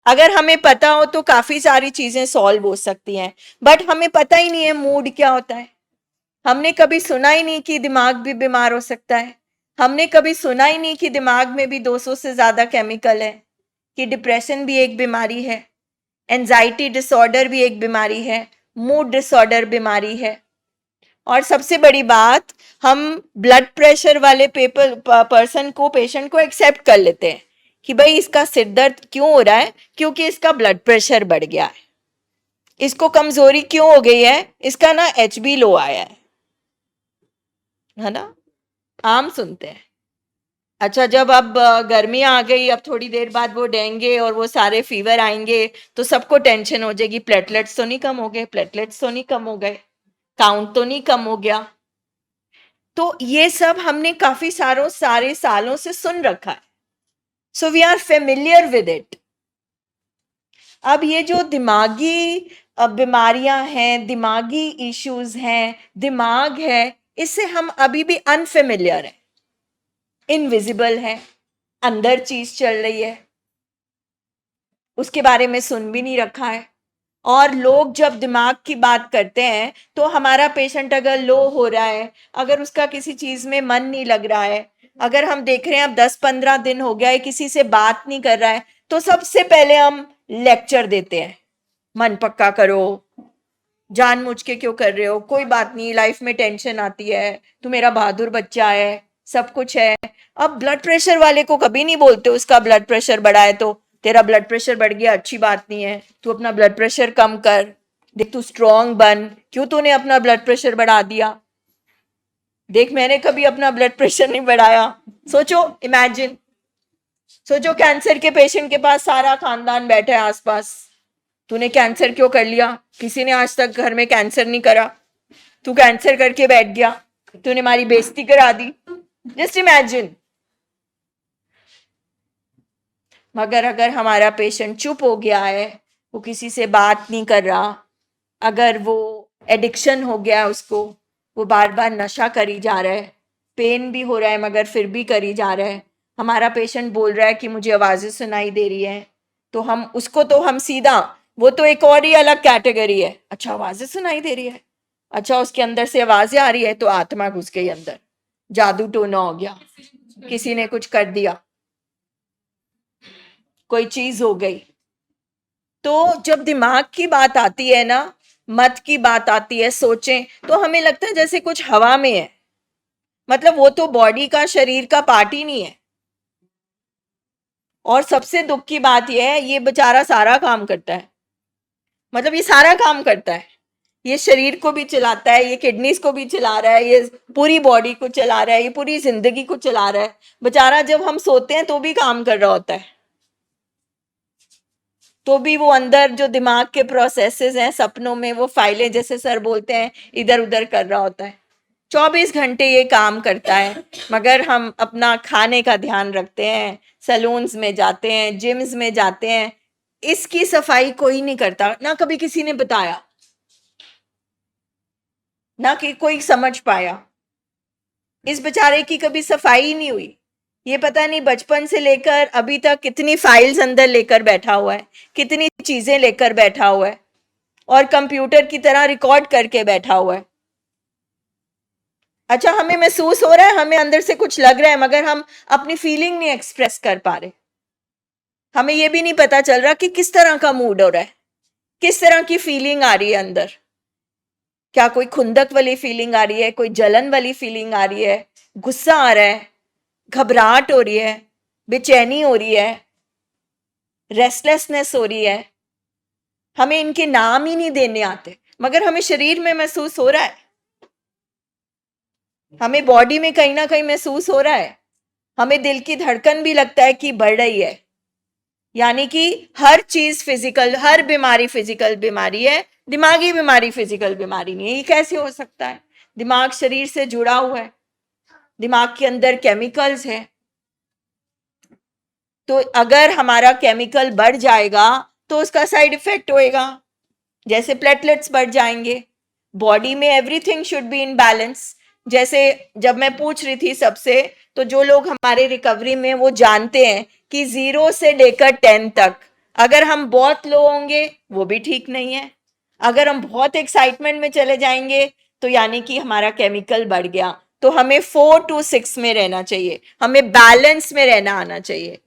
अगर हमें पता हो तो काफी सारी चीजें सॉल्व हो सकती हैं, बट हमें पता ही नहीं है मूड क्या होता है। हमने कभी सुना ही नहीं कि दिमाग भी बीमार हो सकता है। हमने कभी सुना ही नहीं कि दिमाग में भी 200 से ज्यादा केमिकल है, कि डिप्रेशन भी एक बीमारी है, एंजाइटी डिसऑर्डर भी एक बीमारी है, मूड डिसऑर्डर बीमारी है। और सबसे बड़ी बात, हम ब्लड प्रेशर वाले पेशेंट को एक्सेप्ट कर लेते हैं कि भाई इसका सिर दर्द क्यों हो रहा है, क्योंकि इसका ब्लड प्रेशर बढ़ गया है। इसको कमजोरी क्यों हो गई है, इसका ना HB लो आया है ना, आम सुनते हैं। अच्छा, जब अब गर्मी आ गई, अब थोड़ी देर बाद वो डेंगू और वो सारे फीवर आएंगे, तो सबको टेंशन हो जाएगी, प्लेटलेट्स तो नहीं कम हो गए, प्लेटलेट्स तो नहीं कम हो गए, काउंट तो नहीं कम हो गया। तो ये सब हमने काफी सारे सालों से सुन रखा है, so we are familiar with it. अब ये जो दिमागी बीमारियां हैं, दिमागी इश्यूज हैं, दिमाग है, इससे हम अभी भी अनफेमिलियर हैं, इनविजिबल है, अंदर चीज चल रही है, उसके बारे में सुन भी नहीं रखा है। और लोग जब दिमाग की बात करते हैं तो हमारा पेशेंट अगर लो हो रहा है, अगर उसका किसी चीज में मन नहीं लग रहा है, अगर हम देख रहे हैं अब 10-15 दिन हो गया है किसी से बात नहीं कर रहा है, तो सबसे पहले हम लेक्चर देते हैं, मन पक्का करो, जानबूझ के क्यों कर रहे हो, कोई बात नहीं, लाइफ में टेंशन आती है, तू मेरा बहादुर बच्चा है, सब कुछ है। अब ब्लड प्रेशर वाले को कभी नहीं बोलते उसका ब्लड प्रेशर बढ़ा है, तो तेरा ब्लड प्रेशर बढ़ गया, अच्छी बात नहीं है, तू अपना ब्लड प्रेशर कम कर, देख तू स्ट्रांग बन, क्यों तूने अपना ब्लड प्रेशर बढ़ा दिया, देख मैंने कभी अपना ब्लड प्रेशर नहीं बढ़ाया। सोचो, इमेजिन, सोचो कैंसर के पेशेंट के पास सारा खानदान बैठा है आसपास, तूने कैंसर क्यों कर लिया, किसी ने आज तक घर में कैंसर नहीं करा, तू कैंसर करके बैठ गया, तूने हमारी बेइज्जती करा दी। Just imagine. मगर अगर हमारा पेशेंट चुप हो गया है, वो किसी से बात नहीं कर रहा, अगर वो एडिक्शन हो गया है उसको, वो बार बार नशा करी जा रहा है, पेन भी हो रहा है मगर फिर भी करी जा रहा है, हमारा पेशेंट बोल रहा है कि मुझे आवाजें सुनाई दे रही हैं, तो हम उसको तो हम सीधा, वो तो एक और ही अलग कैटेगरी है, अच्छा आवाजें सुनाई दे रही है, अच्छा उसके अंदर से आवाजें आ रही है, तो आत्मा घुस गई अंदर, जादू टोना हो गया, किसी ने कुछ कर दिया, कोई चीज हो गई। तो जब दिमाग की बात आती है ना, मत की बात आती है, सोचें, तो हमें लगता है जैसे कुछ हवा में है, मतलब वो तो बॉडी का, शरीर का पार्ट ही नहीं है। और सबसे दुख की बात यह है, ये बेचारा सारा काम करता है, मतलब ये सारा काम करता है, ये शरीर को भी चलाता है, ये किडनीज को भी चला रहा है, ये पूरी बॉडी को चला रहा है, ये पूरी जिंदगी को चला रहा है। बेचारा जब हम सोते हैं तो भी काम कर रहा होता है, तो भी वो अंदर जो दिमाग के प्रोसेसेस हैं, सपनों में वो फाइलें, जैसे सर बोलते हैं, इधर उधर कर रहा होता है। 24 घंटे ये काम करता है, मगर हम अपना खाने का ध्यान रखते हैं, सैलून्स में जाते हैं, जिम्स में जाते हैं, इसकी सफाई कोई नहीं करता, ना कभी किसी ने बताया, ना कि कोई समझ पाया, इस बेचारे की कभी सफाई ही नहीं हुई। ये पता नहीं बचपन से लेकर अभी तक कितनी फाइल्स अंदर लेकर बैठा हुआ है, कितनी चीजें लेकर बैठा हुआ है, और कंप्यूटर की तरह रिकॉर्ड करके बैठा हुआ है। अच्छा, हमें महसूस हो रहा है, हमें अंदर से कुछ लग रहा है, मगर हम अपनी फीलिंग नहीं एक्सप्रेस कर पा रहे, हमें यह भी नहीं पता चल रहा कि किस तरह का मूड हो रहा है, किस तरह की फीलिंग आ रही है अंदर, क्या कोई खुंदक वाली फीलिंग आ रही है, कोई जलन वाली फीलिंग आ रही है, गुस्सा आ रहा है, घबराहट हो रही है, बेचैनी हो रही है, रेस्टलेसनेस हो रही है। हमें इनके नाम ही नहीं देने आते, मगर हमें शरीर में महसूस हो रहा है, हमें बॉडी में कहीं ना कहीं महसूस हो रहा है, हमें दिल की धड़कन भी लगता है कि बढ़ रही है। यानी कि हर चीज फिजिकल, हर बीमारी फिजिकल बीमारी है, दिमागी बीमारी फिजिकल बीमारी नहीं है। ये कैसे हो सकता है? दिमाग शरीर से जुड़ा हुआ है, दिमाग के अंदर केमिकल्स हैं, तो अगर हमारा केमिकल बढ़ जाएगा तो उसका साइड इफेक्ट होएगा, जैसे प्लेटलेट्स बढ़ जाएंगे, बॉडी में everything should be in balance. जैसे जब मैं पूछ रही थी सबसे, तो जो लोग हमारे रिकवरी में वो जानते हैं कि 0 से लेकर 10 तक अगर हम बहुत लो होंगे वो भी ठीक नहीं है। अगर हम बहुत एक्साइटमेंट में चले जाएंगे तो यानी कि हमारा केमिकल बढ़ गया। तो हमें 4 to 6 में रहना चाहिए, हमें बैलेंस में रहना आना चाहिए।